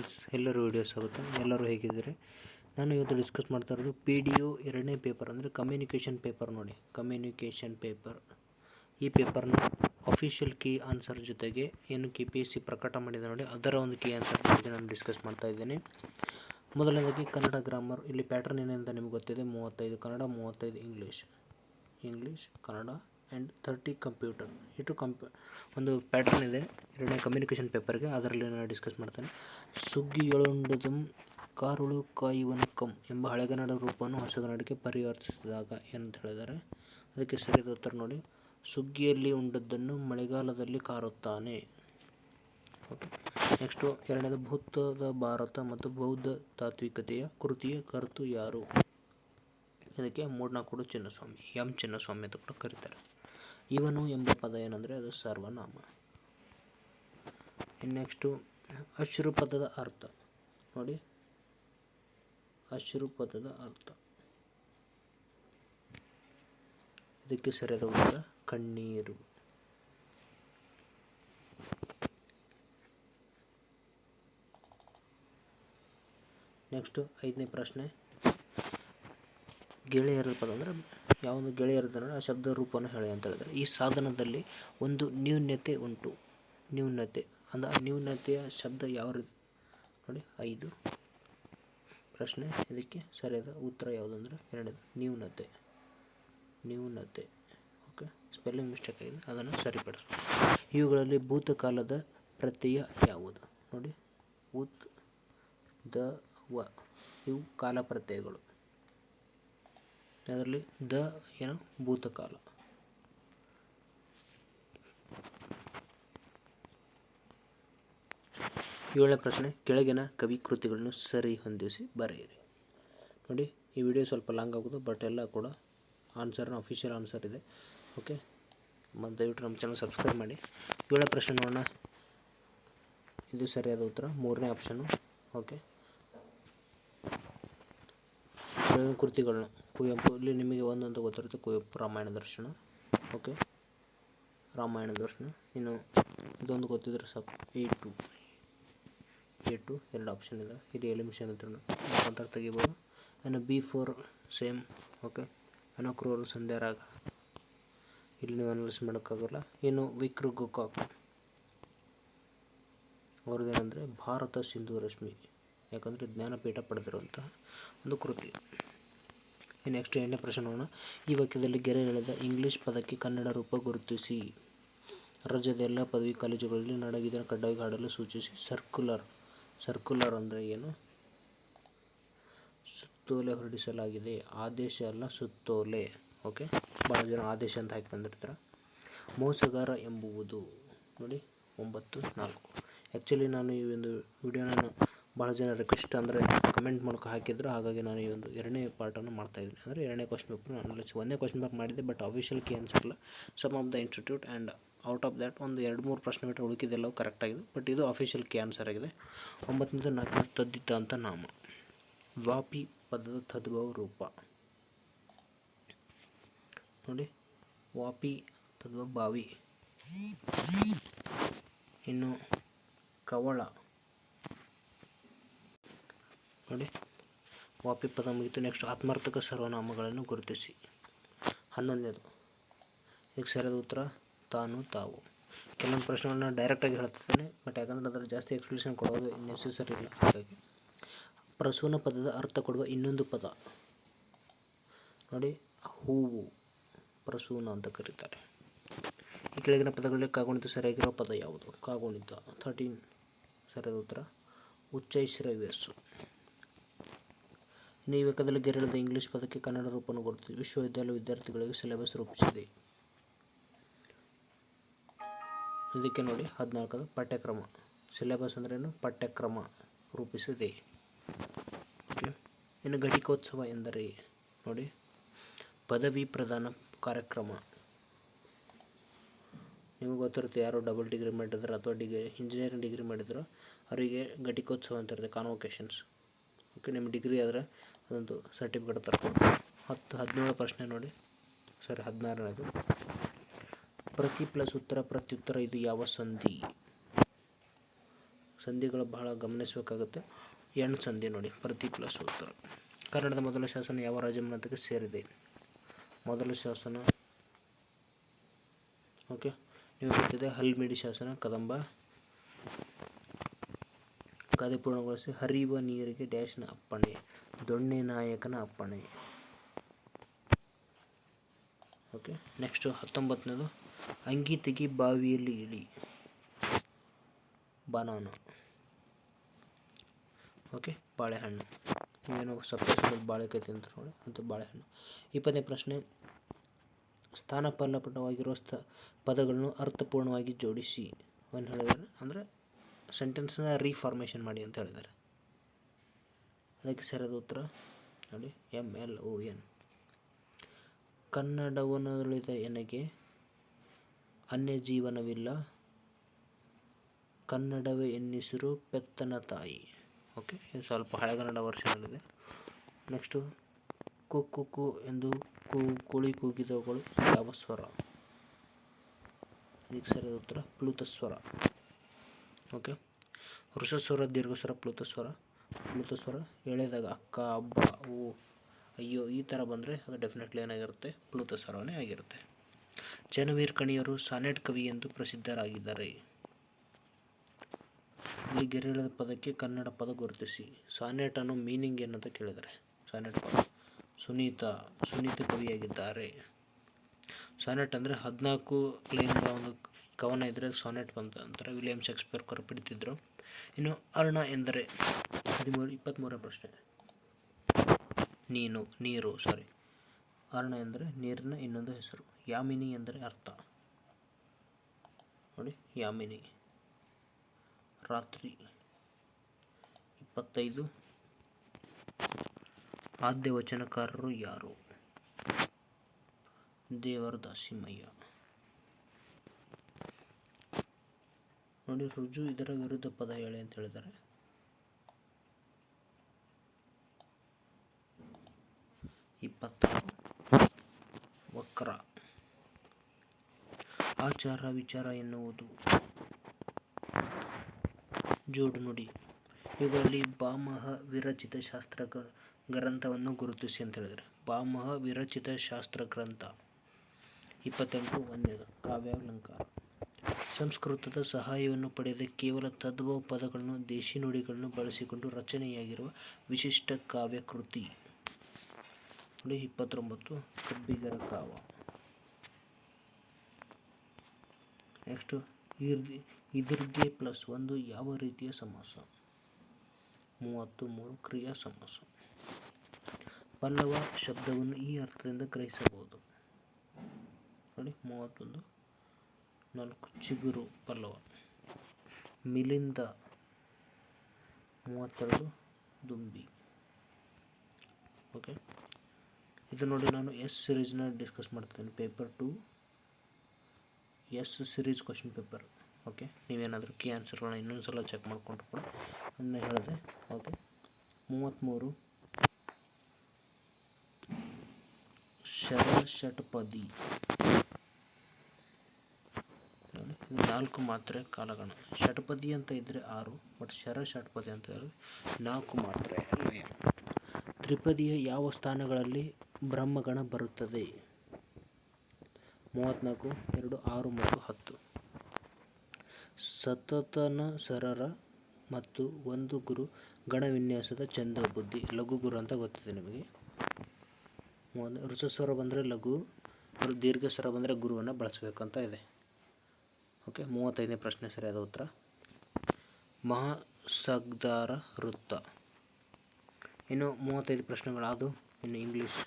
Friends, ಎಲ್ಲರೂ video ಸ್ವಾಗತ. ಎಲ್ಲರೂ ಹೇಗಿದ್ದಾರೆ? ನಾನು ಇವತ್ತು ಡಿಸ್ಕಸ್ ಮಾಡ್ತಾ ಇರೋದು PDO 2ನೇ ಪೇಪರ್ ಅಂದರೆ ಕಮ್ಯುನಿಕೇಷನ್ ಪೇಪರ್. ನೋಡಿ, ಕಮ್ಯುನಿಕೇಷನ್ ಪೇಪರ್. ಈ ಪೇಪರ್ನ ಅಫಿಷಿಯಲ್ ಕೀ ಆನ್ಸರ್ ಜೊತೆಗೆ ಏನು KPSC ಪ್ರಕಟ ಮಾಡಿದೆ ನೋಡಿ, ಅದರ ಒಂದು ಕೀ ಆನ್ಸರ್ ಜೊತೆಗೆ ನಾನು ಡಿಸ್ಕಸ್ ಮಾಡ್ತಾ ಇದ್ದೇನೆ. ಮೊದಲನೇದಾಗಿ ಕನ್ನಡ ಗ್ರಾಮರ್. ಇಲ್ಲಿ ಪ್ಯಾಟರ್ನ್ ಏನೆಂತ ನಿಮ್ಗೆ ಗೊತ್ತಿದೆ. 35 Kannada, 35 English, Kannada and 30 computer. ಇಷ್ಟು ಒಂದು ಪ್ಯಾಟರ್ನ್ ಇದೆ 2ನೇ ಕಮ್ಯುನಿಕೇಷನ್ ಪೇಪರ್ಗೆ. ಅದರಲ್ಲಿ ನಾನು ಡಿಸ್ಕಸ್ ಮಾಡ್ತೇನೆ. ಸುಗ್ಗಿಯೊಳುಂಡದುಂ ಕಾರುಳು ಕಾಯುವನಕ್ಕಂ ಎಂಬ ಹಳೆಗನ್ನಡ ರೂಪವನ್ನು ಹೊಸಗನ್ನಡಕ್ಕೆ ಪರಿವರ್ತಿಸಿದಾಗ ಏನಂತ ಹೇಳಿದ್ದಾರೆ. ಅದಕ್ಕೆ ಸರಿಯಾದ ಉತ್ತರ ನೋಡಿ, ಸುಗ್ಗಿಯಲ್ಲಿ ಉಂಡದ್ದನ್ನು ಮಳೆಗಾಲದಲ್ಲಿ ಕಾರುತ್ತಾನೆ. ಓಕೆ, ನೆಕ್ಸ್ಟು ಎರಡನೇದು ಬೌದ್ಧದ ಭಾರತ ಮತ್ತು ಬೌದ್ಧ ತಾತ್ವಿಕತೆಯ ಕೃತಿಯ ಕರ್ತೃ ಯಾರು? ಇದಕ್ಕೆ ಮೂಡ್ನಾಕೂಡು ಚಿನ್ನಸ್ವಾಮಿ, ಚಿನ್ನಸ್ವಾಮಿ ಅಂತ ಕೂಡ ಕರೀತಾರೆ. ಇವನು ಎಂಬ ಪದ ಏನಂದರೆ ಅದು ಸರ್ವನಾಮ. ನೆಕ್ಸ್ಟು ಅಶ್ರು ಪದದ ಅರ್ಥ ನೋಡಿ, ಅಶ್ರು ಪದದ ಅರ್ಥ. ಇದಕ್ಕೆ ಸರಿಯಾದ ಉತ್ತರ ಕಣ್ಣೀರು. ನೆಕ್ಸ್ಟು 5ನೇ ಪ್ರಶ್ನೆ, ಗೆಳೆಯರ ಪದ ಅಂದರೆ ಯಾವೊಂದು ಗೆಳೆಯರದನ್ನು ಆ ಶಬ್ದ ರೂಪವನ್ನು ಹೇಳಿ ಅಂತ ಹೇಳಿದರೆ. ಈ ಸಾಧನದಲ್ಲಿ ಒಂದು ನ್ಯೂನ್ಯತೆ ಉಂಟು. ನ್ಯೂನ್ಯತೆ ನ್ಯೂನ್ಯತೆಯ ಶಬ್ದ ಯಾವ ರೀತಿ ನೋಡಿ 5 ಪ್ರಶ್ನೆ. ಇದಕ್ಕೆ ಸರಿಯಾದ ಉತ್ತರ ಯಾವುದಂದರೆ ಎರಡನೇದು ನ್ಯೂನತೆ. ಓಕೆ, ಸ್ಪೆಲ್ಲಿಂಗ್ ಮಿಸ್ಟೇಕ್ ಆಗಿದೆ, ಅದನ್ನು ಸರಿಪಡಿಸ್ಬೋದು. ಇವುಗಳಲ್ಲಿ ಭೂತಕಾಲದ ಪ್ರತ್ಯಯ ಯಾವುದು? ನೋಡಿ, ಇವು ಕಾಲ ಪ್ರತ್ಯಯಗಳು. ಅದರಲ್ಲಿ ಏನು ಭೂತಕಾಲ. 7ನೇ ಪ್ರಶ್ನೆ, ಕೆಳಗಿನ ಕವಿ ಕೃತಿಗಳನ್ನು ಸರಿ ಹೊಂದಿಸಿ ಬರೆಯಿರಿ. ನೋಡಿ, ಈ ವಿಡಿಯೋ ಸ್ವಲ್ಪ ಲಾಂಗ್ ಆಗೋದು, ಬಟ್ ಎಲ್ಲ ಕೂಡ ಆನ್ಸರ್ನ ಅಫಿಷಿಯಲ್ ಆನ್ಸರ್ ಇದೆ. ಓಕೆ, ಮತ್ತು ದಯವಿಟ್ಟು ನಮ್ಮ ಚಾನಲ್ ಸಬ್ಸ್ಕ್ರೈಬ್ ಮಾಡಿ. 7ನೇ ಪ್ರಶ್ನೆ ನೋಡೋಣ. ಇದು ಸರಿಯಾದ ಉತ್ತರ 3ನೇ ಆಪ್ಷನ್ನು. ಓಕೆ, ಕೃತಿಗಳನ್ನ ಕುವೆಂಪು, ಇಲ್ಲಿ ನಿಮಗೆ ಒಂದಂತ ಗೊತ್ತಿರುತ್ತೆ, ಕುವೆಂಪು ರಾಮಾಯಣ ದರ್ಶನ. ಓಕೆ, ರಾಮಾಯಣ ದರ್ಶನ. ಇನ್ನು ಇದೊಂದು ಗೊತ್ತಿದ್ರೆ ಸಾಕು, A2 2 ಆಪ್ಷನ್ ಇದೆ. ಇಲ್ಲಿ ಎಲಿಮಿಷನ್ ಅಂತ ತೆಗಿಬೋದು. ಇನ್ನು B4 ಸೇಮ್. ಓಕೆ, ಅನಕ್ರೂರು ಸಂಧ್ಯಾರಾಗ, ಇಲ್ಲಿ ನೀವು ಅನಾಲಿಸ್ ಮಾಡೋಕ್ಕಾಗಲ್ಲ. ಇನ್ನು ವಿಕ್ರು ಗೋಕಾಕ್ ಅವ್ರದ್ದೇನೆಂದರೆ ಭಾರತ ಸಿಂಧು ರಶ್ಮಿ, ಯಾಕಂದರೆ ಜ್ಞಾನಪೀಠ ಪಡೆದಿರುವಂತಹ ಒಂದು ಕೃತಿ. ನೆಕ್ಸ್ಟ್ 8ನೇ ಪ್ರಶ್ನೆ ನೋಡೋಣ. ಈ ವಾಕ್ಯದಲ್ಲಿ ಗೆರೆ ಎಳೆದ ಇಂಗ್ಲೀಷ್ ಪದಕ್ಕೆ ಕನ್ನಡ ರೂಪ ಗುರುತಿಸಿ. ರಾಜ್ಯದ ಎಲ್ಲ ಪದವಿ ಕಾಲೇಜುಗಳಲ್ಲಿ ನಾಡಗೀತೆಯನ್ನು ಕಡ್ಡಾಯವಾಗಿ ಹಾಡಲು ಸೂಚಿಸಿ. ಸರ್ಕ್ಯುಲರ್ ಅಂದರೆ ಏನು? ಸುತ್ತೋಲೆ ಹೊರಡಿಸಲಾಗಿದೆ. ಆದೇಶ ಅಲ್ಲ, ಸುತ್ತೋಲೆ. ಓಕೆ, ಭಾಳ ಜನ ಆದೇಶ ಅಂತ ಹಾಕಿ ಬಂದಿರ್ತಾರೆ. ಮೋಸಗಾರ ಎಂಬುವುದು ನೋಡಿ 9-4. ಆ್ಯಕ್ಚುಲಿ ನಾನು ಈ ಒಂದು ವಿಡಿಯೋನ ಭಾಳ ಜನ ರಿಕ್ವೆಸ್ಟ್ ಅಂದರೆ ಕಮೆಂಟ್ ಮೂಲಕ ಹಾಕಿದ್ರು, ಹಾಗಾಗಿ ನಾನು ಈ ಒಂದು 2ನೇ ಪಾರ್ಟನ್ನು ಮಾಡ್ತಾಯಿದ್ದೀನಿ. ಅಂದರೆ 2ನೇ ಕ್ವಶ್ಚನ್ ಪೇಪರ್ ಅನಾಲಿಸ್. 1ನೇ ಕ್ವಶ್ಚನ್ ಪೇಪರ್ ಮಾಡಿದ್ದೆ, ಬಟ್ ಅಫಿಷಿಯಲ್ ಕೀ ಆನ್ಸರ್ ಇಲ್ಲ. Some of the institute and out of that ಒಂದು 2-3 ಪ್ರಶ್ನೆ ಬಿಟ್ಟರೆ ಉಳಿಕಿದೆಲ್ಲವೂ ಕರೆಕ್ಟಾಗಿದೆ, ಬಟ್ ಇದು ಅಫಿಷಿಯಲ್ ಕೀ ಆನ್ಸರ್ ಆಗಿದೆ. 9ನೇದು 4ನೇ ತದ್ದಿತ ಅಂತ ನಾಮ. ವಾಪಿ ಪದದ ತದ್ಭವ ರೂಪ ನೋಡಿ, ವಾಪಿ ತದ್ಭವ ಬಾವಿ. ಇನ್ನು ಕವಳ ನೋಡಿ, ವಾಪಿ ಪದ ಮುಗಿತು. ನೆಕ್ಸ್ಟ್ ಆತ್ಮಾರ್ಥಕ ಸರ್ವನಾಮಗಳನ್ನು ಗುರುತಿಸಿ. 11ನೇದು, ಇದಕ್ಕೆ ಸರಿಯಾದ ಉತ್ತರ ತಾನು ತಾವು. ಕೆಲವೊಂದು ಪ್ರಶ್ನೆಗಳನ್ನ ಡೈರೆಕ್ಟಾಗಿ ಹೇಳ್ತಿದ್ದೇನೆ, ಬಟ್ ಯಾಕಂದರೆ ಅದರ ಜಾಸ್ತಿ ಎಕ್ಸ್ಪ್ಲೇಷನ್ ಕೊಡೋದು ನೆಸೆಸರಿ ಇಲ್ಲ, ಹಾಗಾಗಿ. ಪ್ರಸೂನ ಪದದ ಅರ್ಥ ಕೊಡುವ ಇನ್ನೊಂದು ಪದ ನೋಡಿ, ಹೂವು, ಪ್ರಸೂನ ಅಂತ ಕರೀತಾರೆ. ಈ ಕೆಳಗಿನ ಪದಗಳಲ್ಲಿ ಕಾಗುಣಿತ ಸರಿಯಾಗಿರುವ ಪದ ಯಾವುದು? ಕಾಗುಣಿತ 13. ಸರಿಯಾದ ಉತ್ತರ ಉಚ್ಚೈಶ್ರವ್ಯಸ್ಸು. ಇನ್ನು ಈ ವಾಕ್ಯದಲ್ಲಿ ಗೆರೆಳೆದ ಇಂಗ್ಲೀಷ್ ಪದಕ್ಕೆ ಕನ್ನಡ ರೂಪವನ್ನು ಗುರುತಿಸಿ. ವಿಶ್ವವಿದ್ಯಾಲಯ ವಿದ್ಯಾರ್ಥಿಗಳಿಗೆ ಸಿಲೆಬಸ್ ರೂಪಿಸಿದೆ. ಇದಕ್ಕೆ ನೋಡಿ 14 ಪಠ್ಯಕ್ರಮ. ಸಿಲೆಬಸ್ ಅಂದ್ರೇನು? ಪಠ್ಯಕ್ರಮ ರೂಪಿಸಿದೆ. ಓಕೆ, ಇನ್ನು ಘಟಿಕೋತ್ಸವ ಎಂದರೆ ನೋಡಿ, ಪದವಿ ಪ್ರದಾನ ಕಾರ್ಯಕ್ರಮ. ನಿಮಗೆ ಗೊತ್ತಿರುತ್ತೆ, ಯಾರು ಡಬಲ್ ಡಿಗ್ರಿ ಮಾಡಿದ್ರೆ ಅಥವಾ ಇಂಜಿನಿಯರಿಂಗ್ ಡಿಗ್ರಿ ಮಾಡಿದ್ರು ಅವರಿಗೆ ಘಟಿಕೋತ್ಸವ ಅಂತ ಇರುತ್ತೆ, ಕಾನ್ವೊಕೇಶನ್ಸ್. ಓಕೆ, ನಿಮ್ಮ ಡಿಗ್ರಿ ಆದರೆ ಅದೊಂದು ಸರ್ಟಿಫಿಕೇಟ್ ತರ್ಕೊಡ್ತಾರೆ. 17 ಪ್ರಶ್ನೆ ನೋಡಿ, 16ನೇದು. ಪ್ರತಿ ಪ್ಲಸ್ ಉತ್ತರ ಪ್ರತ್ಯುತ್ತರ ಇದು ಯಾವ ಸಂಧಿ? ಸಂಧಿಗಳು ಬಹಳ ಗಮನಿಸಬೇಕಾಗುತ್ತೆ. ಎಣ್ ಸಂಧಿ ನೋಡಿ, ಪ್ರತಿ ಪ್ಲಸ್ ಉತ್ತರ. ಕನ್ನಡದ ಮೊದಲ ಶಾಸನ ಯಾವ ರಾಜಮನೆತನಕ್ಕೆ ಸೇರಿದೆ? ಮೊದಲ ಶಾಸನ ಓಕೆ ನೀವು ಗೊತ್ತಿದೆ, ಹಲ್ಮಿಡಿ ಶಾಸನ ಕದಂಬ. ಗಾದೆ ಪೂರ್ಣಗೊಳಿಸಿ. ಹರಿಯುವ ನೀರಿಗೆ ಡ್ಯಾಶ್ನ ಅಪ್ಪಣೆ, ದೊಣ್ಣೆ ನಾಯಕನ ಅಪ್ಪಣೆ. ಓಕೆ ನೆಕ್ಸ್ಟು 19ನೇದು, ಅಂಗಿ ತೆಗಿ ಬಾವಿಯಲ್ಲಿ ಇಳಿ, ಬನಾನ. ಓಕೆ ಬಾಳೆಹಣ್ಣು. ನೀವೇನೋ ಸಪ್ರೇಟ್ ಬಾಳೆಕಾಯಿ ತಿಂತಾರೆ ನೋಡಿ, ಅಂತ ಬಾಳೆಹಣ್ಣು. 20ನೇ ಪ್ರಶ್ನೆ, ಸ್ಥಾನಪಲ್ಲಟವಾಗಿರುವ ಪದಗಳನ್ನು ಅರ್ಥಪೂರ್ಣವಾಗಿ ಜೋಡಿಸಿ ಏನು ಹೇಳಿದ್ದಾರೆ ಅಂದರೆ ಸೆಂಟೆನ್ಸ್ನ ರೀಫಾರ್ಮೇಷನ್ ಮಾಡಿ ಅಂತ ಹೇಳಿದ್ದಾರೆ. ಅದಕ್ಕೆ ಸರಿಯಾದ ಉತ್ತರ ನೋಡಿ, MLON. ಕನ್ನಡವನ್ನುಳಿದ ಎನಗೆ ಅನ್ಯ ಜೀವನವಿಲ್ಲ, ಕನ್ನಡವೇ ಎನ್ನಿಸಿರು ಪೆತ್ತನ ತಾಯಿ. ಓಕೆ ಇದು ಸ್ವಲ್ಪ ಹಳೆಗನ್ನಡ ವರ್ಷನಲ್ಲಿದೆ. ನೆಕ್ಸ್ಟು, ಕುಕ್ಕು ಎಂದು ಕೋಳಿ ಕೂಗಿದವುಗಳು ಯಾವ ಸ್ವರ? ಇದಕ್ಕೆ ಸರಿಯಾದ ಉತ್ತರ ಪ್ಲುತಸ್ವರ. ಓಕೆ ವೃಷಸ್ವರ, ದೀರ್ಘಸ್ವರ, ಪ್ಲುತಸ್ವರ. ಪ್ಲುತಸ್ವರ ಎಳೆದಾಗ ಅಕ್ಕ, ಅಬ್ಬ, ಓ, ಅಯ್ಯೋ ಈ ಥರ ಬಂದರೆ ಅದು ಡೆಫಿನೆಟ್ಲಿ ಏನಾಗಿರುತ್ತೆ, ಪ್ಲುತಸ್ವರವೇ ಆಗಿರುತ್ತೆ. ಜನವೀರ್ ಕಣಿಯರು ಸಾನೆಟ್ ಕವಿ ಎಂದು ಪ್ರಸಿದ್ಧರಾಗಿದ್ದಾರೆ. ಇಲ್ಲಿ ಗೆರೆಯದ ಪದಕ್ಕೆ ಕನ್ನಡ ಪದ ಗುರುತಿಸಿ. ಸಾನೆಟ್ ಅನ್ನೋ ಮೀನಿಂಗ್ ಏನಂತ ಕೇಳಿದ್ದಾರೆ. ಸಾನೆಟ್ ಪದ ಸುನೀತ ಕವಿಯಾಗಿದ್ದಾರೆ. ಸಾನೆಟ್ ಅಂದರೆ 14 ಲೈನ್ಗಳ ಒಂದು ಕವನ ಇದ್ದರೆ ಸಾನೆಟ್ ಬಂತ ಅಂತಾರೆ. ವಿಲಿಯಂ ಶೇಕ್ಸ್ಪಿಯರ್ ಹೊರಪಿಡ್ತಿದ್ರು. ಇನ್ನು ಅರ್ಣ ಎಂದರೆ 23ನೇ ಪ್ರಶ್ನೆ, ನೀರು. ಅರ್ಣ ಎಂದರೆ ನೀರಿನ ಇನ್ನೊಂದು ಹೆಸರು. ಯಾಮಿನಿ ಎಂದರೆ ಅರ್ಥ ನೋಡಿ, ಯಾಮಿನಿ ರಾತ್ರಿ. 25 ಆದ್ಯ ವಚನಕಾರರು ಯಾರು? ದೇವರದಾಸಿಮಯ್ಯ ನೋಡಿ. ರುಜು ಇದರ ವಿರುದ್ಧ ಪದ ಹೇಳಿ ಅಂತ ಹೇಳಿದ್ದಾರೆ. ವಕ್ರ. ಆಚಾರ ವಿಚಾರ ಎನ್ನುವುದು ಜೋಡು ನುಡಿ. ಇವುಗಳಲ್ಲಿ ಭಾಮಹ ವಿರಚಿತ ಶಾಸ್ತ್ರ ಗ್ರಂಥವನ್ನು ಗುರುತಿಸಿ ಅಂತ ಹೇಳಿದರೆ. ಭಾಮಹ ವಿರಚಿತ ಶಾಸ್ತ್ರ ಗ್ರಂಥ. 28 ಒಂದನೇದು ಕಾವ್ಯಾಲಂಕಾರ. ಸಂಸ್ಕೃತದ ಸಹಾಯವನ್ನು ಪಡೆದ ಕೇವಲ ತದ್ಭವ ಪದಗಳನ್ನು, ದೇಶಿ ನುಡಿಗಳನ್ನು ಬಳಸಿಕೊಂಡು ರಚನೆಯಾಗಿರುವ ವಿಶಿಷ್ಟ ಕಾವ್ಯಕೃತಿ ನೋಡಿ. 29 ಕಬ್ಬಿಗರ ಕಾವ. ನೆಕ್ಸ್ಟು ಇದರ್ಗೆ +1 ಯಾವ ರೀತಿಯ ಸಮಾಸ? 33 ಕ್ರಿಯಾ ಸಮಾಸ. ಪಲ್ಲವ ಶಬ್ದವನ್ನು ಈ ಅರ್ಥದಿಂದ ಗ್ರಹಿಸಬಹುದು ನೋಡಿ. 31 4 ಚಿಗುರು ಪಲ್ಲವ. ಮಿಲಿಂದ 32 ದುಂಬಿ. ಓಕೆ ಇದು ನೋಡಿ, ನಾನು ಎಸ್ ಸಿರೀಸ್ನ ಡಿಸ್ಕಸ್ ಮಾಡ್ತೀನಿ. Paper 2 S series question paper. Okay ನೀವೇನಾದರೂ ಕೀ ಆನ್ಸರ್ಗಳನ್ನ ಇನ್ನೊಂದು ಸಲ ಚೆಕ್ ಮಾಡಿಕೊಂಡ್ರು ಕೂಡ ಅದನ್ನ ಹೇಳಿದೆ. ಓಕೆ 33 ಷಟ್ಪದಿ ನೋಡಿ. ಇದು 4 ಮಾತ್ರೆ ಕಾಲಗಣ. ಷಟ್ಪದಿ ಅಂತ ಇದ್ದರೆ 6, ಬಟ್ ಷಟ್ಪದಿ ಅಂತ ಇದ್ದರೆ 4 ಮಾತ್ರೆ ಲಯ. ತ್ರಿಪದಿಯ ಯಾವ ಸ್ಥಾನಗಳಲ್ಲಿ ಬ್ರಹ್ಮಗಣ ಬರುತ್ತದೆ? 34 2 6 ಮತ್ತು 10. ಸತತನ ಸರರ ಮತ್ತು ಒಂದು ಗುರು ಗಣವಿನ್ಯಾಸದ ಛಂದ ಬುದ್ಧಿ. ಲಘು ಗುರು ಅಂತ ಗೊತ್ತಿದೆ ನಿಮಗೆ. ಋತುಸ್ವರ ಬಂದರೆ ಲಘು, ದೀರ್ಘ ಸ್ವರ ಬಂದರೆ ಗುರುವನ್ನು ಬಳಸಬೇಕಂತ ಇದೆ. ಓಕೆ 35ನೇ ಪ್ರಶ್ನೆ ಸರಿಯಾದ ಉತ್ತರ ಮಹಾಸಗ್ದಾರ ವೃತ್ತ. ಇನ್ನು 35 ಪ್ರಶ್ನೆಗಳಾದವು. ಇನ್ನು ಇಂಗ್ಲೀಷ್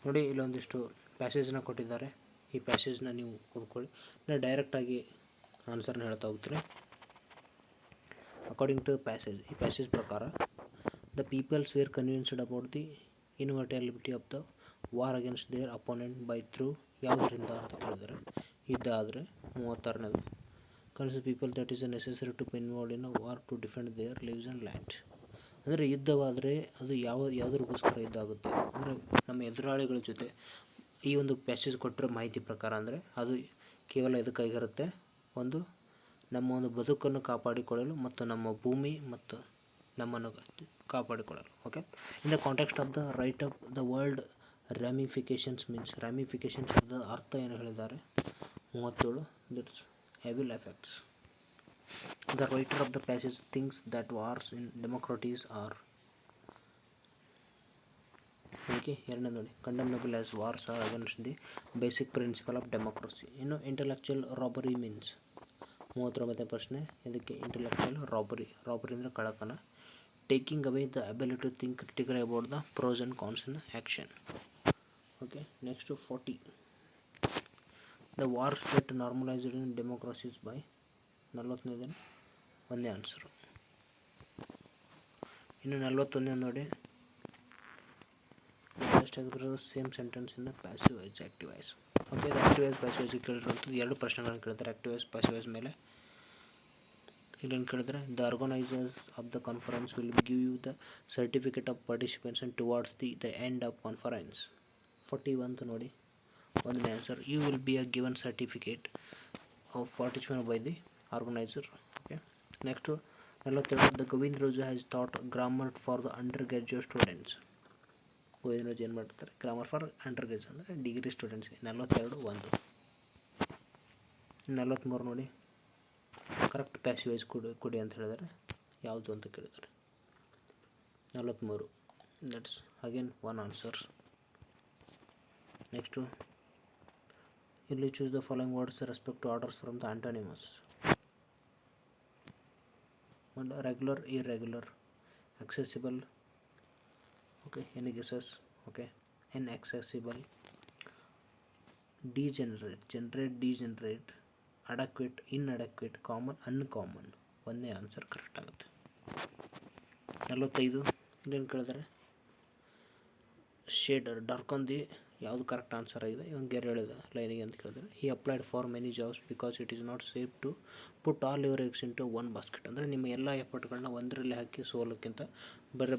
ನೋಡಿ, ಇಲ್ಲೊಂದಿಷ್ಟು ಪ್ಯಾಸೇಜ್ನ ಕೊಟ್ಟಿದ್ದಾರೆ. ಈ ಪ್ಯಾಸೇಜ್ನ ನೀವು ಓದ್ಕೊಳ್ಳಿ. ನಾನು ಡೈರೆಕ್ಟಾಗಿ ಆನ್ಸರ್ನ ಹೇಳ್ತಾ ಹೋಗ್ತೀನಿ. ಅಕಾರ್ಡಿಂಗ್ ಟು ಪ್ಯಾಸೇಜ್, ಈ ಪ್ಯಾಸೇಜ್ ಪ್ರಕಾರ the peoples were convinced about the inevitability of the war against their opponent by through ಯಾವುದರಿಂದ ಅಂತ ಕೇಳಿದರೆ ಇದಾದರೆ 36ನೇದು convince people that is necessary to involve in a war to defend their lives and land. ಅಂದರೆ ಯುದ್ಧವಾದರೆ ಅದು ಯಾವುದಕ್ಕೋಸ್ಕರ ಯುದ್ಧ ಆಗುತ್ತೆ ಅಂದರೆ ನಮ್ಮ ಎದುರಾಳಿಗಳ ಜೊತೆ. ಈ ಒಂದು ಪ್ಯಾಸೇಜ್ ಕೊಟ್ಟಿರೋ ಮಾಹಿತಿ ಪ್ರಕಾರ ಅಂದರೆ ಅದು ಕೇವಲ ಇದಕ್ಕಾಗಿರುತ್ತೆ, ಒಂದು ನಮ್ಮ ಒಂದು ಬದುಕನ್ನು ಕಾಪಾಡಿಕೊಳ್ಳಲು ಮತ್ತು ನಮ್ಮ ಭೂಮಿ ಮತ್ತು ನಮ್ಮನ್ನು ಕಾಪಾಡಿಕೊಳ್ಳಲು. Okay, in the context of the right of the world ramifications means ramifications ಶಬ್ದದ ಅರ್ಥ ಏನು ಹೇಳಿದ್ದಾರೆ 37 that's evil effects. The writer of the passage thinks that wars in democracies are ಅದಕ್ಕೆ ಎರಡನೇ ನೋಡಿ condemnable as wars are against the basic principle of democracy. ಇನ್ನು intellectual robbery means 39ನೇ ಪ್ರಶ್ನೆ. ಇದಕ್ಕೆ ಇಂಟೆಲೆಕ್ಚುಯಲ್ ರಾಬರಿ ಅಂದರೆ ಕಳ್ಳತನ. Taking away the ability to think critically about the pros and cons in action. Okay, next 40 the wars that normalised in democracies by 41ನೇ ಒಂದೇ answer. ಇನ್ನು 41ನೇ ನೋಡಿ same sentence in the passive voice active voice. Okay, ಇದು active voice passive voice ಕೇಳಿರುವಂಥದ್ದು 2 ಪ್ರಶ್ನೆಗಳನ್ನು ಕೇಳ್ತಾರೆ active voice passive voice ಮೇಲೆ. ಇಲ್ಲೇನು ಕೇಳಿದ್ರೆ the organisers of the conference will give you the certificate of participation towards the end of conference. 41 ನೋಡಿ ಒಂದನೇ answer. You will be a given certificate of participation by the organiser. Okay, next 42 the Govindaraju has thought grammar for the undergraduate students. Govindaraju ಏನು ಮಾಡ್ತಾರೆ grammar for undergraduate ಅಂದರೆ degree ಸ್ಟೂಡೆಂಟ್ಸ್ಗೆ. 42 1. 43 ನೋಡಿ correct passive voice ಕೊಡಿ ಅಂತ ಹೇಳಿದರೆ ಯಾವುದು ಅಂತ ಕೇಳಿದ್ದಾರೆ 43. That's again 1 answer. ನೆಕ್ಸ್ಟು ಇಲ್ಲಿ choose the following words respect to orders from the antonyms. Regular, irregular, accessible, okay, any guesses? Okay, inaccessible, degenerate, generate, degenerate, adequate, inadequate, common, uncommon. ಒಂದೇ answer correct ಆಗುತ್ತೆ. 45 ಇಲ್ಲೇನು ಕೇಳಿದರೆ shader dark on the ಯಾವುದು correct answer ಆಗಿದೆ ಇವಂಗೆ ಗೆರೆ ಹೇಳಿದ ಲೈನಿಗೆ ಅಂತ ಕೇಳಿದರೆ he applied for many jobs because it is not safe to put all your eggs into one basket. ಅಂದರೆ ನಿಮ್ಮ ಎಲ್ಲ ಎಫರ್ಟ್ಗಳನ್ನ ಒಂದರಲ್ಲಿ ಹಾಕಿ ಸೋಲಕ್ಕಿಂತ ಬೇರೆ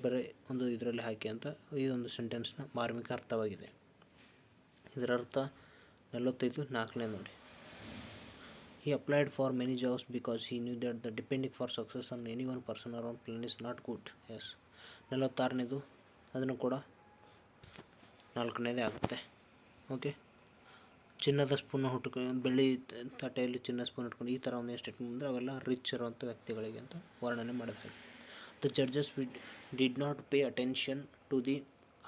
ಒಂದು ಇದರಲ್ಲಿ ಹಾಕಿ ಅಂತ ಇದೊಂದು ಸೆಂಟೆನ್ಸ್ನ ಮಾರ್ಮಿಕ ಅರ್ಥವಾಗಿದೆ. ಇದರ ಅರ್ಥ 45 4ನೇ ನೋಡಿ. He applied for many jobs because he knew that the depending for success on any one person or on plan is not good. Yes 46ನೇದು ಅದನ್ನು ಕೂಡ 4ನೇದೇ ಆಗುತ್ತೆ. ಓಕೆ, ಚಿನ್ನದ ಸ್ಪೂನ್ ಹುಟ್ಕೊಂಡು ಬೆಳ್ಳಿ ತಟ್ಟೆಯಲ್ಲಿ ಚಿನ್ನ ಸ್ಪೂನ್ ಇಟ್ಕೊಂಡು ಈ ಥರ ಒಂದು ಸ್ಟೇಟ್ಮೆಂಟ್ ಅಂದರೆ ಅವೆಲ್ಲ ರಿಚ್ ಇರುವಂಥ ವ್ಯಕ್ತಿಗಳಿಗೆ ಅಂತ ವರ್ಣನೆ ಮಾಡಿದ ಹಾಗೆ. The judges did not pay attention to the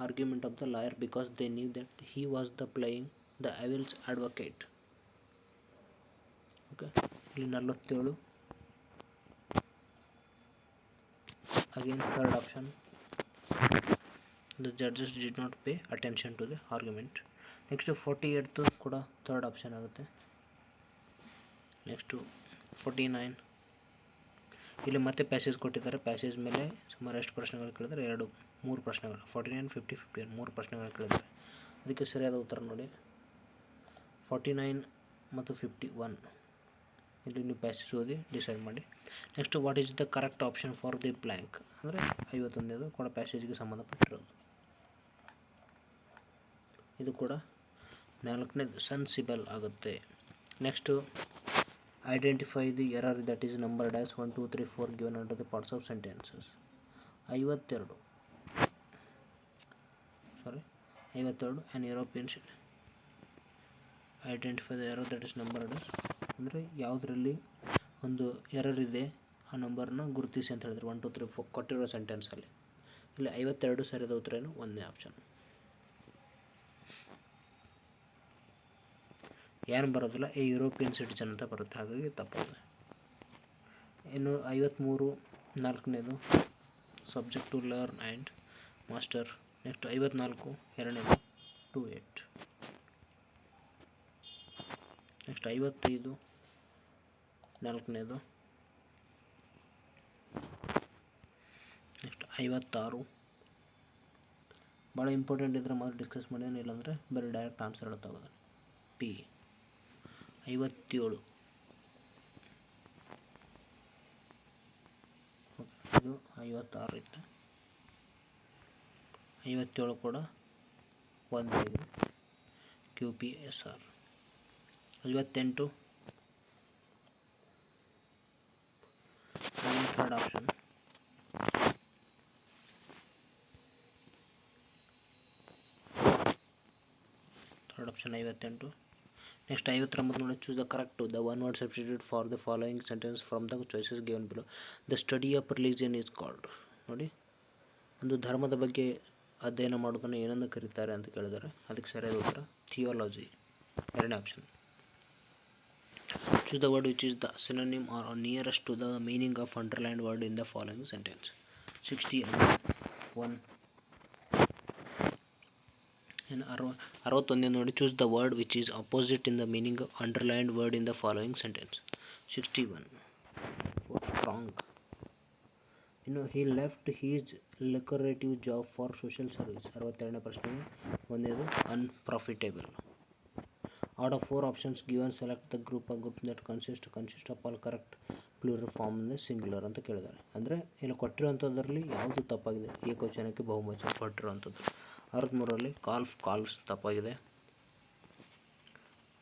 argument of the lawyer because they knew that he was the playing the devil's advocate. Okay, ಇಲ್ಲಿ 47 again third option. The judges did not pay attention to the argument. Next 48 ಕೂಡ third option ಆಗುತ್ತೆ. Next 49 ಇಲ್ಲಿ ಮತ್ತೆ passage ಕೊಟ್ಟಿದ್ದಾರೆ. Passage ಮೇಲೆ ಸುಮಾರು ಎಷ್ಟು ಪ್ರಶ್ನೆಗಳು ಕೇಳಿದರೆ 3 ಪ್ರಶ್ನೆಗಳು 49 50 51 3 ಪ್ರಶ್ನೆಗಳು ಕೇಳಿದ್ದಾರೆ. ಅದಕ್ಕೆ ಸರಿಯಾದ ಉತ್ತರ ನೋಡಿ 49 ಮತ್ತು 51. ಇಲ್ಲಿ ನೀವು ಪ್ಯಾಸೇಜ್ ಓದಿ ಡಿಸೈಡ್ ಮಾಡಿ. Next what is the correct option for the blank ಅಂದರೆ 51ನೇದು ಕೂಡ ಪ್ಯಾಸೇಜ್ಗೆ ಸಂಬಂಧಪಟ್ಟಿರೋದು. ಇದು ಕೂಡ 4ನೇದು ಸೆನ್ಸಿಬಲ್ ಆಗುತ್ತೆ. Next identify the error that is numbered as 1 2 3 4 given under the parts of sentences. 52 an European identify the error that is numbered as ಅಂದರೆ ಯಾವುದರಲ್ಲಿ ಒಂದು error ಇದೆ ಆ ನಂಬರ್ನ ಗುರುತಿಸಿ ಅಂತ ಹೇಳಿದ್ರು 1 2 3 4 ಕೊಟ್ಟಿರೋ ಸೆಂಟೆನ್ಸಲ್ಲಿ. ಇಲ್ಲಿ 52 ಸರಿಯಾದ ಉತ್ತರ ಏನು 1ನೇ ಆಪ್ಷನ್. ಏನು ಬರೋದಿಲ್ಲ ಎ ಯುರೋಪಿಯನ್ ಸಿಟಿಜನ್ ಅಂತ ಬರುತ್ತೆ, ಹಾಗಾಗಿ ತಪ್ಪಾಗಿದೆ. ಇನ್ನು 53 4ನೇದು subject to learn and master. Next 54 2ನೇದು ಟು ಎಟ್. ನೆಕ್ಸ್ಟ್ 55 4ನೇದು. ನೆಕ್ಸ್ಟ್ 56 ಭಾಳ ಇಂಪಾರ್ಟೆಂಟ್ ಇದ್ದರೆ ಮಾತ್ರ ಡಿಸ್ಕಸ್ ಮಾಡಿ, ಇಲ್ಲಾಂದರೆ ಬರೀ ಡೈರೆಕ್ಟ್ ಆನ್ಸರ್ ಹೇಳ್ತಾಗೋದು ಪಿ. 57 ಇದು 56 ಇತ್ತು. 57 ಕೂಡ 1 ಆಗಿದೆ QPSR. 58 third option. Third option 58. Next 59 ನೋಡಿ, choose the correct the one word substitute for the following sentence from the choices given below. The study of religion is called. ನೋಡಿ, ಒಂದು ಧರ್ಮದ ಬಗ್ಗೆ ಅಧ್ಯಯನ ಮಾಡೋದನ್ನು ಏನೆಂದು ಕರೀತಾರೆ ಅಂತ ಕೇಳಿದ್ದಾರೆ. ಅದಕ್ಕೆ ಸರಿಯಾದ ಉತ್ತರ ಥಿಯಾಲಜಿ, ಎರಡನೇ option. Choose the word which is the synonym or nearest to the meaning of underlined word in the following sentence. 61. ಇನ್ನು 61 ನೋಡಿ, choose the word which is opposite in the meaning underlined word in the following sentence. 61 for strong. ಇನ್ನು he left his lucrative job for social service. 62ನೇ ಪ್ರಶ್ನೆಗೆ ಒಂದೇದು unprofitable. Out of 4 options given select the group that consist of all correct plural form singular ಅಂತ ಕೇಳಿದ್ದಾರೆ. ಅಂದರೆ ಇಲ್ಲಿ ಕೊಟ್ಟಿರುವಂಥದ್ರಲ್ಲಿ ಯಾವುದು ತಪ್ಪಾಗಿದೆ, ಏಕವಚನಕ್ಕೆ ಬಹುವಚನ ಕೊಟ್ಟಿರುವಂಥದ್ದು. 63ರಲ್ಲಿ ಕಾಲ್ಸ್ ತಪ್ಪಾಗಿದೆ.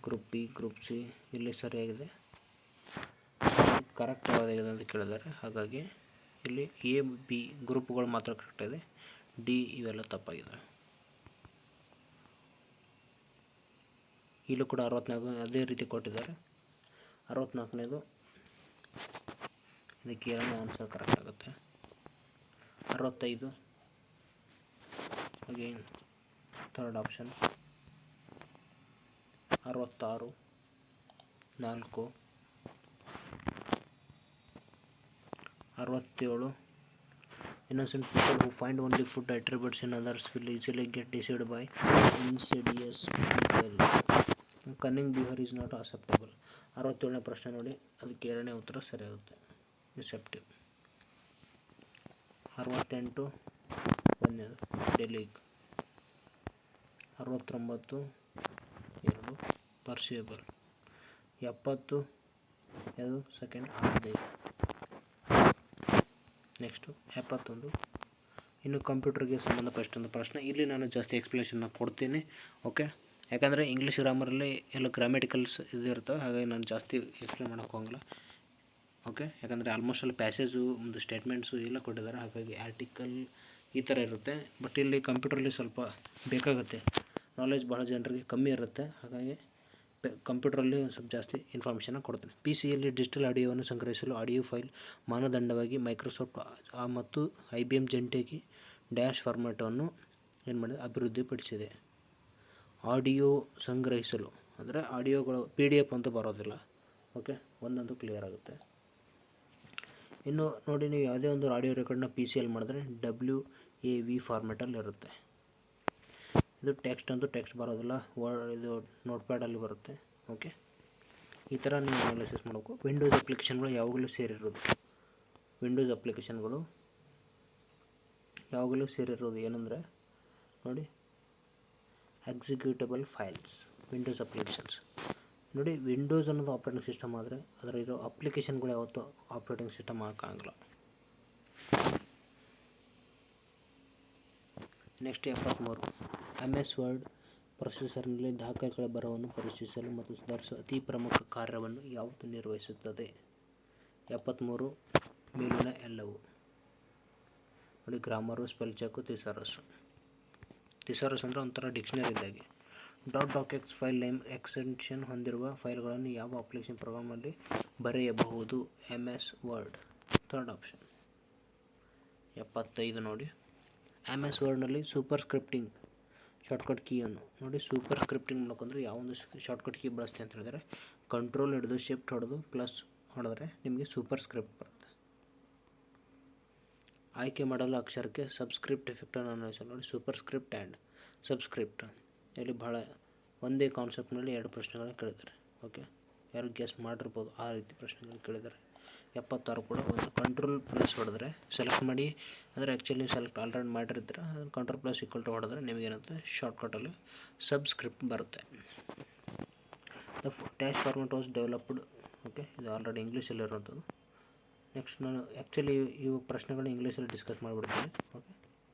ಗ್ರೂಪ್ ಬಿ, ಗ್ರೂಪ್ ಸಿ ಇಲ್ಲಿ ಸರಿಯಾಗಿದೆ. ಕರೆಕ್ಟ್ ಯಾವುದಾಗಿದೆ ಅಂತ ಕೇಳಿದ್ದಾರೆ. ಹಾಗಾಗಿ ಇಲ್ಲಿ ಎ ಬಿ ಗ್ರೂಪ್ಗಳು ಮಾತ್ರ ಕರೆಕ್ಟ್ ಇದೆ, ಡಿ ಇವೆಲ್ಲ ತಪ್ಪಾಗಿದೆ. ಇಲ್ಲೂ ಕೂಡ 64 ಅದೇ ರೀತಿ ಕೊಟ್ಟಿದ್ದಾರೆ. 64ನೇದು ಇದಕ್ಕೆ ಎರಡನೇ ಆನ್ಸರ್ ಕರೆಕ್ಟ್ ಆಗುತ್ತೆ. 65 again third option. 66 4. 67 innocent people who find only food attributes in others will easily get deceived by insidious people. Cunning behavior is not acceptable. 67ನೇ ಪ್ರಶ್ನೆ ನೋಡಿ, ಅದಕ್ಕೆ ಎರಡನೇ ಉತ್ತರ ಸರಿಯಾಗುತ್ತೆ, ಡಿಸೆಪ್ಟಿವ್. 68 ಒಂದೇದು ಡೆಲೀಗ್. 69 2 ಪರ್ಸಿಯಬಲ್. 70 ಅದು ಸೆಕೆಂಡ್ ಆರ್ದೇ. ನೆಕ್ಸ್ಟು 71 ಇನ್ನು ಕಂಪ್ಯೂಟರ್ಗೆ ಸಂಬಂಧಪಟ್ಟಂಥ ಪ್ರಶ್ನೆ. ಇಲ್ಲಿ ನಾನು ಜಾಸ್ತಿ ಎಕ್ಸ್ಪ್ಲನೇಷನ್ನ ಕೊಡ್ತೀನಿ, ಓಕೆ. ಯಾಕಂದರೆ ಇಂಗ್ಲೀಷ್ ಗ್ರಾಮರಲ್ಲಿ ಎಲ್ಲ ಗ್ರಾಮೆಟಿಕಲ್ಸ್ ಇರ್ತವೆ, ಹಾಗಾಗಿ ನಾನು ಜಾಸ್ತಿ ಎಕ್ಸ್ಪ್ಲೇನ್ ಮಾಡೋಕ್ಕೆ ಹೋಗಲ್ಲ, ಓಕೆ. ಯಾಕಂದರೆ ಆಲ್ಮೋಸ್ಟ್ ಅಲ್ಲಿ ಪ್ಯಾಸೇಜು ಒಂದು ಸ್ಟೇಟ್ಮೆಂಟ್ಸು ಎಲ್ಲ ಕೊಟ್ಟಿದ್ದಾರೆ, ಹಾಗಾಗಿ ಆರ್ಟಿಕಲ್ ಈ ಥರ ಇರುತ್ತೆ. ಬಟ್ ಇಲ್ಲಿ ಕಂಪ್ಯೂಟ್ರಲ್ಲಿ ಸ್ವಲ್ಪ ಬೇಕಾಗುತ್ತೆ, ನಾಲೆಜ್ ಭಾಳ ಜನರಿಗೆ ಕಮ್ಮಿ ಇರುತ್ತೆ, ಹಾಗಾಗಿ ಕಂಪ್ಯೂಟ್ರಲ್ಲಿ ಒಂದು ಸ್ವಲ್ಪ ಜಾಸ್ತಿ ಇನ್ಫಾರ್ಮೇಷನ್ನ ಕೊಡ್ತೀನಿ. ಪಿ ಸಿಯಲ್ಲಿ ಡಿಜಿಟಲ್ ಆಡಿಯೋವನ್ನು ಸಂಗ್ರಹಿಸಲು ಆಡಿಯೋ ಫೈಲ್ ಮಾನದಂಡವಾಗಿ ಮೈಕ್ರೋಸಾಫ್ಟ್ ಮತ್ತು IBM ಜಂಟಿಯಾಗಿ ಡ್ಯಾಶ್ ಫಾರ್ಮ್ಯಾಟನ್ನು ಏನು ಮಾಡಿದೆ, ಅಭಿವೃದ್ಧಿಪಡಿಸಿದೆ. ಆಡಿಯೋ ಸಂಗ್ರಹಿಸಲು ಅಂದರೆ ಆಡಿಯೋಗಳು PDF ಅಂತೂ ಬರೋದಿಲ್ಲ, ಓಕೆ. ಒಂದೊಂದು ಕ್ಲಿಯರ್ ಆಗುತ್ತೆ. ಇನ್ನು ನೋಡಿ, ನೀವು ಯಾವುದೇ ಒಂದು ಆಡಿಯೋ ರೆಕಾರ್ಡ್ನ PCಯಲ್ಲಿ ಮಾಡಿದ್ರೆ WAV ಫಾರ್ಮ್ಯಾಟಲ್ಲಿ ಇರುತ್ತೆ. ಇದು ಟೆಕ್ಸ್ಟ್ ಅಂತೂ ಟೆಕ್ಸ್ಟ್ ಬರೋದಿಲ್ಲ, ಇದು ನೋಟ್ಪ್ಯಾಡಲ್ಲಿ ಬರುತ್ತೆ, ಓಕೆ. ಈ ಥರ ನೀವು ಅನಾಲಿಸಿಸ್ ಮಾಡಬೇಕು. ವಿಂಡೋಸ್ ಅಪ್ಲಿಕೇಶನ್ಗಳು ಯಾವಾಗಲೂ ಸೇರಿರೋದು, ವಿಂಡೋಸ್ ಅಪ್ಲಿಕೇಶನ್ಗಳು ಯಾವಾಗಲೂ ಸೇರಿರೋದು ಏನಂದರೆ ನೋಡಿ, ಎಕ್ಸಿಕ್ಯೂಟಬಲ್ ಫೈಲ್ಸ್, ವಿಂಡೋಸ್ ಅಪ್ಲಿಕೇಶನ್ಸ್. ನೋಡಿ, ವಿಂಡೋಸ್ ಅನ್ನೋದು ಆಪ್ರೇಟಿಂಗ್ ಸಿಸ್ಟಮ್ ಆದರೆ ಅದರಲ್ಲಿರೋ ಅಪ್ಲಿಕೇಶನ್ಗಳು ಯಾವತ್ತೂ ಆಪ್ರೇಟಿಂಗ್ ಸಿಸ್ಟಮ್ ಹಾಕೋಂಗಿಲ್ಲ. ನೆಕ್ಸ್ಟ್ 73 MS ವರ್ಡ್ ಪ್ರೊಸೆಸರ್ನಲ್ಲಿ ದಾಖಲೆಗಳ ಬರಹವನ್ನು ಪರೀಕ್ಷಿಸಲು ಮತ್ತು ಸುಧಾರಿಸುವ ಅತಿ ಪ್ರಮುಖ ಕಾರ್ಯವನ್ನು ಯಾವುದು ನಿರ್ವಹಿಸುತ್ತದೆ. 73 ಮೇಲಿನ ಎಲ್ಲವೂ ನೋಡಿ, ಗ್ರಾಮರು, ಸ್ಪೆಲ್ ಚೆಕ್, ಥಿಸಾರಸ್ ಅಂದರೆ ಒಂಥರ ಡಿಕ್ಷನರಿ ಇದ್ದಾಗೆ. .docx ಫೈಲ್ ನೇಮ್ ಎಕ್ಸ್ಟೆನ್ಷನ್ ಹೊಂದಿರುವ ಫೈಲ್ಗಳನ್ನು ಯಾವ ಅಪ್ಲಿಕೇಶನ್ ಪ್ರೋಗ್ರಾಮಲ್ಲಿ ಬರೆಯಬಹುದು. MS word, third option. 75 ನೋಡಿ, MS ವರ್ಡ್ನಲ್ಲಿ ಸೂಪರ್ ಸ್ಕ್ರಿಪ್ಟಿಂಗ್ ಶಾರ್ಟ್ಕಟ್ ಕೀಯನ್ನು ನೋಡಿ, ಸೂಪರ್ ಸ್ಕ್ರಿಪ್ಟಿಂಗ್ ಮಾಡ್ಕೊಂಡ್ರೆ ಯಾವೊಂದು ಶಾರ್ಟ್ಕಟ್ ಕೀ ಬಳಸ್ತೀವಿ ಅಂತ ಹೇಳಿದರೆ ಕಂಟ್ರೋಲ್ ಹಿಡಿದು ಶಿಫ್ಟ್ ಹೊಡೆದು ಪ್ಲಸ್ ಹೊಡೆದ್ರೆ ನಿಮಗೆ ಸೂಪರ್ ಸ್ಕ್ರಿಪ್ಟ್ ಬರುತ್ತೆ. ಆಯ್ಕೆ ಮಾಡಲು ಅಕ್ಷರಕ್ಕೆ ಸಬ್ಸ್ಕ್ರಿಪ್ಟ್ ಎಫೆಕ್ಟನ್ನು ಅನ್ವಯಿಸಲು ನೋಡಿ, ಸೂಪರ್ ಸ್ಕ್ರಿಪ್ಟ್ ಆ್ಯಂಡ್ ಸಬ್ಸ್ಕ್ರಿಪ್ಟ್. ಇಲ್ಲಿ ಭಾಳ ಒಂದೇ ಕಾನ್ಸೆಪ್ಟ್ನಲ್ಲಿ ಎರಡು ಪ್ರಶ್ನೆಗಳನ್ನ ಕೇಳಿದ್ದಾರೆ, ಓಕೆ. ಯಾರು ಗೆಸ್ ಮಾಡಿರ್ಬೋದು, ಆ ರೀತಿ ಪ್ರಶ್ನೆಗಳನ್ನ ಕೇಳಿದ್ದಾರೆ. 76 ಕೂಡ ಒಂದು ಕಂಟ್ರೋಲ್ ಪ್ಲಸ್ ಹೊಡೆದ್ರೆ ಸೆಲೆಕ್ಟ್ ಮಾಡಿ, ಅಂದರೆ ಆ್ಯಕ್ಚುಲಿ ನೀವು ಸೆಲೆಕ್ಟ್ ಆಲ್ರೆಡಿ ಮಾಡಿರ್ತೀರ, ಅದನ್ನು ಕಂಟ್ರೋಲ್ ಪ್ಲಸ್ ಈಕ್ವಲ್ ಟು ಹೊಡೆದ್ರೆ ನಿಮಗೇನಂತೆ ಶಾರ್ಟ್ಕಟಲ್ಲಿ ಸಬ್ಸ್ಕ್ರಿಪ್ಟ್ ಬರುತ್ತೆ. The dash format was developed, okay. ಇದು ಆಲ್ರೆಡಿ ಇಂಗ್ಲೀಷಲ್ಲಿರುವಂಥದ್ದು. ನೆಕ್ಸ್ಟ್ ನಾನು ಆ್ಯಕ್ಚುಲಿ ಇವು ಪ್ರಶ್ನೆಗಳನ್ನ ಇಂಗ್ಲೀಷಲ್ಲಿ ಡಿಸ್ಕಸ್ ಮಾಡಿಬಿಡ್ತೀನಿ, ಓಕೆ.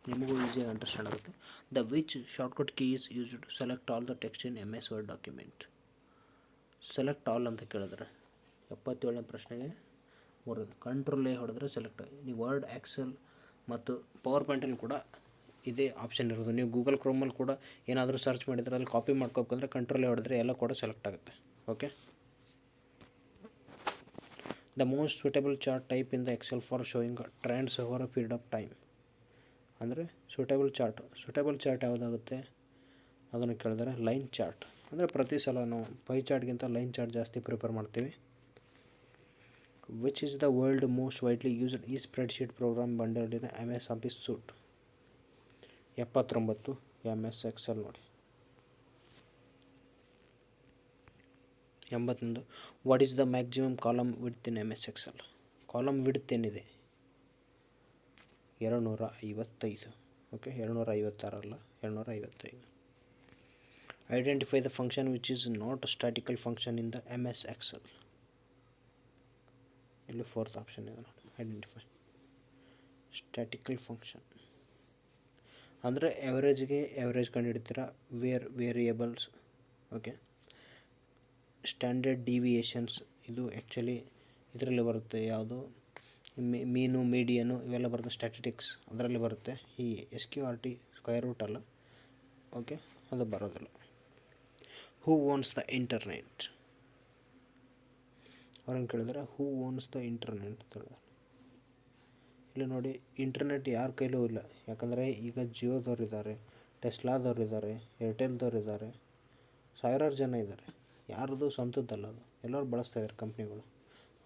ನಿಮಗೂ ಈಸಿಯಾಗಿ ಅಂಡರ್ಸ್ಟ್ಯಾಂಡ್ ಆಗುತ್ತೆ. The which shortcut key is used to select all the text in MS word document. Select all ಅಂತ ಕೇಳಿದ್ರೆ 77ನೇ ಪ್ರಶ್ನೆಗೆ ಬರೋದು. ಕಂಟ್ರೋಲ್ ಎ ಹೊಡೆದ್ರೆ ಸೆಲೆಕ್ಟ್ ಆಗಿ. ನೀವು ವರ್ಡ್, ಎಕ್ಸೆಲ್ ಮತ್ತು ಪವರ್ ಪಾಯಿಂಟಲ್ಲಿ ಕೂಡ ಇದೇ ಆಪ್ಷನ್ ಇರೋದು. ನೀವು ಗೂಗಲ್ ಕ್ರೋಮಲ್ಲಿ ಕೂಡ ಏನಾದರೂ ಸರ್ಚ್ ಮಾಡಿದರೆ ಅಲ್ಲಿ ಕಾಪಿ ಮಾಡ್ಕೋಬೇಕಂದ್ರೆ ಕಂಟ್ರೋಲ್ ಎ ಹೊಡೆದ್ರೆ ಎಲ್ಲ ಕೂಡ ಸೆಲೆಕ್ಟ್ ಆಗುತ್ತೆ. Okay. The most suitable chart type in the Excel for showing trends over a period of time. ಅಂದರೆ ಸೂಟೇಬಲ್ ಚಾರ್ಟ್ ಯಾವುದಾಗುತ್ತೆ ಅದನ್ನು ಕೇಳಿದರೆ ಲೈನ್ ಚಾರ್ಟ್. ಅಂದರೆ ಪ್ರತಿ ಸಲ ನಾವು ಪೈ ಚಾರ್ಟ್ಗಿಂತ ಲೈನ್ ಚಾರ್ಟ್ ಜಾಸ್ತಿ ಪ್ರಿಫರ್ ಮಾಡ್ತೀವಿ. Which is the world most widely used ಈ spreadsheet program bundled in MS office suite. 79 MS Excel ನೋಡಿ. 81 what is the maximum column width in MS Excel. Column width ಏನಿದೆ 255. Okay, 256 ಅಲ್ಲ, 255. Identify the function which is not statical function in the MS excel. ಇಲ್ಲಿ 4th option ಇದೆ ನೋಡಿ, identify statical function. ಅಂದರೆ average ಕಂಡುಹಿಡ್ತೀರ, variables. Okay. Standard deviations ಇದು actually ಇದರಲ್ಲಿ ಬರುತ್ತೆ. ಯಾವುದು ಮೀನು, ಮೀಡಿಯನು ಇವೆಲ್ಲ ಬರುತ್ತೆ. ಸ್ಟ್ಯಾಟಿಸ್ಟಿಕ್ಸ್ ಅದರಲ್ಲಿ ಬರುತ್ತೆ. ಈ SQRT ಸ್ಕ್ವೇರ್ ರೂಟ್ ಅಲ್ಲ. ಓಕೆ, ಅದು ಬರೋದಿಲ್ಲ. ಹೂ ಓನ್ಸ್ ದ ಇಂಟರ್ನೆಟ್. ಅವ್ರನ್ನ ಕೇಳಿದರೆ ಹೂ ಓನ್ಸ್ ದ ಇಂಟರ್ನೆಟ್ ಅಂತ ಹೇಳಿದ್ರೆ ಇಲ್ಲಿ ನೋಡಿ, ಇಂಟರ್ನೆಟ್ ಯಾರ ಕೈಲೂ ಇಲ್ಲ. ಯಾಕಂದರೆ ಈಗ ಜಿಯೋದವ್ರು ಇದ್ದಾರೆ, ಟೆಸ್ಲಾದವ್ರು ಇದ್ದಾರೆ, ಏರ್ಟೆಲ್ದವ್ರು ಇದ್ದಾರೆ, ಸಾವಿರಾರು ಜನ ಇದ್ದಾರೆ. ಯಾರ್ದು ಸ್ವಂತದ್ದಲ್ಲ ಅದು, ಎಲ್ಲರೂ ಬಳಸ್ತಾ ಇದ್ದಾರೆ ಕಂಪ್ನಿಗಳು.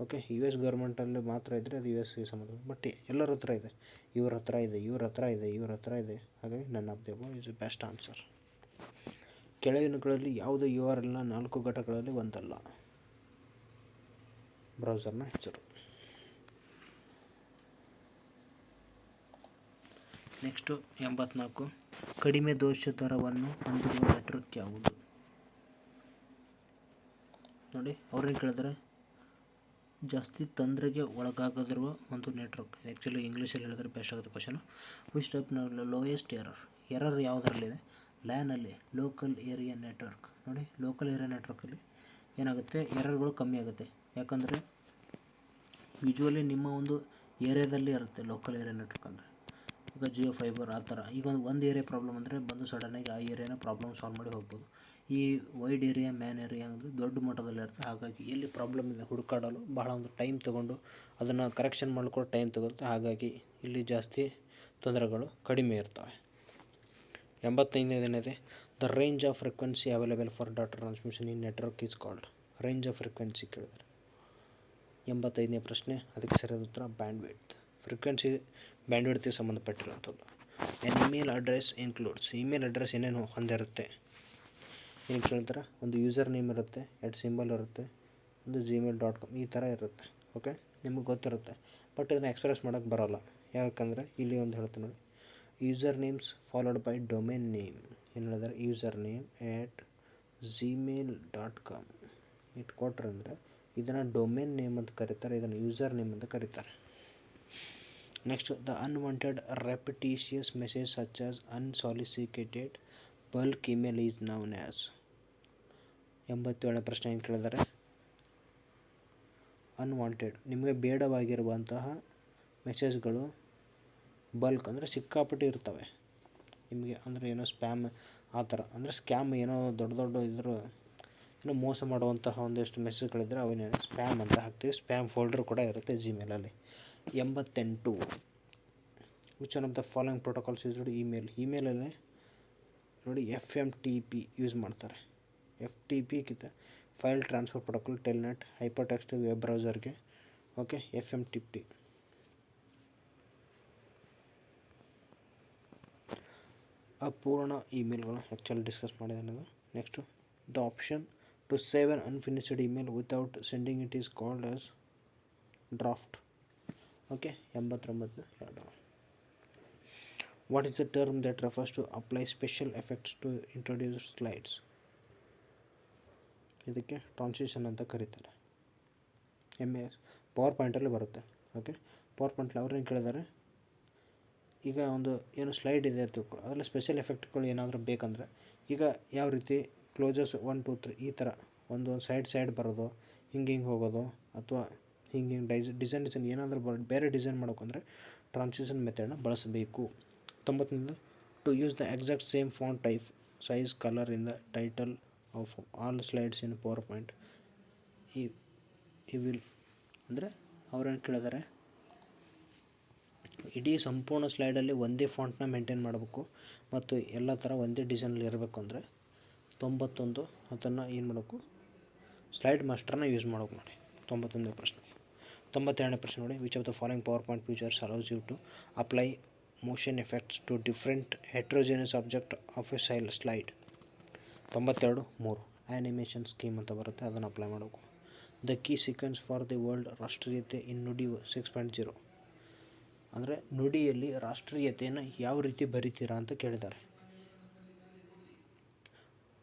ಓಕೆ, US ಗೌರ್ಮೆಂಟಲ್ಲಿ ಮಾತ್ರ ಇದ್ದರೆ ಅದು USಗೆ ಸಂಬಂಧ. ಬಟ್ ಎಲ್ಲರ ಹತ್ರ ಇದೆ, ಇವ್ರ ಹತ್ರ ಇದೆ. ಹಾಗಾಗಿ none of the above is best answer. ಕೆಳಗಿನಗಳಲ್ಲಿ ಯಾವುದು URLನ 4 ಘಟಕಗಳಲ್ಲಿ ಒಂದಲ್ಲ. ಬ್ರೌಸರ್ನ ಹೆಸರು. ನೆಕ್ಸ್ಟು 84 ಕಡಿಮೆ ದೋಷ ದರವನ್ನು ಹೊಂದಿರುವ ನೆಟ್ವರ್ಕ್ ಯಾವುದು. ನೋಡಿ, ಅವ್ರೇನು ಕೇಳಿದ್ರೆ ಜಾಸ್ತಿ ತೊಂದರೆಗೆ ಒಳಗಾಗದಿರುವ ಒಂದು ನೆಟ್ವರ್ಕ್. ಆ್ಯಕ್ಚುಲಿ ಇಂಗ್ಲೀಷಲ್ಲಿ ಹೇಳಿದ್ರೆ ಬೆಸ್ಟ್ ಆಗುತ್ತೆ ಕ್ವಶನು. ವಿಚ್ ಟೈಪ್ನ ಲೋಯೆಸ್ಟ್ ಎರರ್ ಯಾವುದರಲ್ಲಿದೆ. ಲ್ಯಾನಲ್ಲಿ ಲೋಕಲ್ ಏರಿಯಾ ನೆಟ್ವರ್ಕ್. ನೋಡಿ, ಲೋಕಲ್ ಏರಿಯಾ ನೆಟ್ವರ್ಕಲ್ಲಿ ಏನಾಗುತ್ತೆ, ಎರರ್ಗಳು ಕಮ್ಮಿ ಆಗುತ್ತೆ. ಯಾಕಂದರೆ ಯೂಶ್ವಲಿ ನಿಮ್ಮ ಒಂದು ಏರಿಯಾದಲ್ಲಿ ಇರುತ್ತೆ ಲೋಕಲ್ ಏರಿಯಾ ನೆಟ್ವರ್ಕ್ ಅಂದರೆ. ಈಗ ಜಿಯೋ ಫೈಬರ್ ಆ ಥರ. ಈಗ ಒಂದು ಏರಿಯಾ ಪ್ರಾಬ್ಲಮ್ ಅಂದರೆ ಬಂದು ಸಡನ್ನಾಗಿ ಆ ಏರಿಯಾನ ಪ್ರಾಬ್ಲಮ್ ಸಾಲ್ವ್ ಮಾಡಿ ಹೋಗ್ಬೋದು. ಈ ವೈಡ್ ಏರಿಯಾ, ಮ್ಯಾನ್ ಏರಿಯಾ ಅಂದರೆ ದೊಡ್ಡ ಮಟ್ಟದಲ್ಲಿ ಇರುತ್ತೆ. ಹಾಗಾಗಿ ಎಲ್ಲಿ ಪ್ರಾಬ್ಲಮ್ ಇದೆ ಹುಡುಕಾಡಲು ಬಹಳ ಒಂದು ಟೈಮ್ ತೊಗೊಂಡು ಅದನ್ನು ಕರೆಕ್ಷನ್ ಮಾಡ್ಕೊಂಡು ಟೈಮ್ ತಗೊಳುತ್ತೆ. ಹಾಗಾಗಿ ಇಲ್ಲಿ ಜಾಸ್ತಿ ತೊಂದರೆಗಳು ಕಡಿಮೆ ಇರ್ತವೆ. 85 the range of frequency available for data transmission in network is called. Range of frequency ಕೇಳಿದರೆ 85ನೇ ಪ್ರಶ್ನೆ. ಅದಕ್ಕೆ ಸರಿಯಾದ ಉತ್ತರ ಬ್ಯಾಂಡ್ವಿಡ್ತ್. ಫ್ರೀಕ್ವೆನ್ಸಿ ಬ್ಯಾಂಡ್ವಿಡ್ತ್ಗೆ ಸಂಬಂಧಪಟ್ಟಿರುವಂಥದ್ದು. An email address includes. Email address ಏನೇನು ಹೊಂದಿರುತ್ತೆ ಏನು ಕೇಳ್ತಾರೆ. ಒಂದು ಯೂಸರ್ ನೇಮ್ ಇರುತ್ತೆ, ಸಿಂಬಲ್ ಇರುತ್ತೆ, ಒಂದು gmail.com ಈ ಥರ ಇರುತ್ತೆ. ಓಕೆ, ನಿಮಗೆ ಗೊತ್ತಿರುತ್ತೆ. ಬಟ್ ಇದನ್ನು ಎಕ್ಸ್ಪ್ರೆಸ್ ಮಾಡೋಕ್ಕೆ ಬರೋಲ್ಲ. ಯಾಕಂದರೆ ಇಲ್ಲಿ ಒಂದು ಹೇಳ್ತೀನಿ ನೋಡಿ, user names followed by domain name. ಏನು ಹೇಳಿದ್ರೆ ಯೂಸರ್ ನೇಮ್ @gmail.com ಇಟ್ಟು ಕೊಟ್ರೆ ಅಂದರೆ ಇದನ್ನು ಡೊಮೇನ್ ನೇಮ್ ಅಂತ ಕರೀತಾರೆ, ಇದನ್ನು ಯೂಸರ್ ನೇಮ್ ಅಂತ ಕರೀತಾರೆ. Next, the unwanted repetitious message such as unsolicited bulk email is known as. 87ನೇ ಪ್ರಶ್ನೆ ಏನು ಕೇಳಿದ್ದಾರೆ. ಅನ್ವಾಂಟೆಡ್ ನಿಮಗೆ ಬೇಡವಾಗಿರುವಂತಹ ಮೆಸೇಜ್ಗಳು ಬಲ್ಕ್ ಅಂದರೆ ಸಿಕ್ಕಾಪಟ್ಟೆ ಇರ್ತವೆ ನಿಮಗೆ. ಅಂದರೆ ಏನೋ ಸ್ಪ್ಯಾಮ್ ಆ ಥರ, ಅಂದರೆ ಸ್ಕ್ಯಾಮ್ ಏನೋ ದೊಡ್ಡ ಇದ್ರ ಏನೋ ಮೋಸ ಮಾಡುವಂತಹ ಒಂದಷ್ಟು ಮೆಸೇಜ್ಗಳಿದ್ದರೆ ಅವನ್ನೇನೋ ಸ್ಪ್ಯಾಮ್ ಅಂತ ಹಾಕ್ತೀವಿ. ಸ್ಪ್ಯಾಮ್ ಫೋಲ್ಡರ್ ಕೂಡ ಇರುತ್ತೆ ಜಿಮೇಲಲ್ಲಿ. 88 which one of the following protocols used ಇಮೇಲಲ್ಲಿ ನೋಡಿ FMTP ಯೂಸ್ ಮಾಡ್ತಾರೆ. FTPಗಿಂತ file transfer protocol, telnet, hyper text web ಬ್ರೌಸರ್ಗೆ. Okay, FMTP. ಅಪೂರ್ಣ ಇಮೇಲ್ಗಳು ಆ್ಯಕ್ಚುಲಿ ಡಿಸ್ಕಸ್ ಮಾಡಿದೆ ನಾನು. Next, the option to save an unfinished email without sending it is called as draft. Okay, 89. What is the term that refers to apply special effects to introduce slides. ಇದಕ್ಕೆ transition ಅಂತ ಕರೀತಾರೆ. MS power ಪಾಯಿಂಟಲ್ಲಿ ಬರುತ್ತೆ. Okay, power ಪಾಯಿಂಟಲ್ಲಿ ಅವ್ರೇನು ಕೇಳಿದ್ದಾರೆ, ಈಗ ಒಂದು ಏನು slide ಇದೆ ಅಂತ ತಿಳ್ಕೊಳ್ಳಿ, ಅದರಲ್ಲಿ ಸ್ಪೆಷಲ್ ಎಫೆಕ್ಟ್ಗಳು ಏನಾದರೂ ಬೇಕಂದರೆ ಈಗ ಯಾವ ರೀತಿ ಕ್ಲೋಸಸ್ 1 2 3 ಈ ಥರ ಒಂದು ಸೈಡ್ ಬರೋದು, ಹಿಂಗೆ ಹೋಗೋದು, ಅಥವಾ ಹಿಂಗೆ ಡಿಸೈನ್ ಏನಾದರೂ ಬೇರೆ ಡಿಸೈನ್ ಮಾಡೋಕ್ಕಂದರೆ ಟ್ರಾನ್ಸಿಷನ್ ಮೆಥಡ್ನ ಬಳಸಬೇಕು. 91 to use the exact same font type size colour in the title of all slides in PowerPoint. ಈ ವಿಲ್ ಅಂದರೆ ಅವ್ರೇನು ಕೇಳಿದ್ದಾರೆ, ಇಡೀ ಸಂಪೂರ್ಣ ಸ್ಲೈಡಲ್ಲಿ ಒಂದೇ ಫಾಂಟ್ನ ಮೇಂಟೈನ್ ಮಾಡಬೇಕು ಮತ್ತು ಎಲ್ಲ ಥರ ಒಂದೇ ಡಿಸೈನಲ್ಲಿ ಇರಬೇಕು ಅಂದರೆ 91 ಅದನ್ನು ಏನು ಮಾಡಬೇಕು, ಸ್ಲೈಡ್ ಮಾಸ್ಟರ್ನ ಯೂಸ್ ಮಾಡೋಕೆ ಮಾಡಿ. 91ನೇ ಪ್ರಶ್ನೆ. 92ನೇ ಪ್ರಶ್ನೆ ನೋಡಿ, which of the following power point features allows you to apply motion effects to different heterogeneous object of a slide. 92 3 animation scheme ಅಂತ ಬರುತ್ತೆ, ಅದನ್ನು ಅಪ್ಲೈ ಮಾಡಬೇಕು. The key sequence for the world ರಾಷ್ಟ್ರೀಯತೆ ಇನ್ ನುಡಿ 6.0 ಅಂದರೆ ನುಡಿಯಲ್ಲಿ ರಾಷ್ಟ್ರೀಯತೆಯನ್ನು ಯಾವ ರೀತಿ ಬರಿತೀರಾ ಅಂತ ಕೇಳಿದ್ದಾರೆ.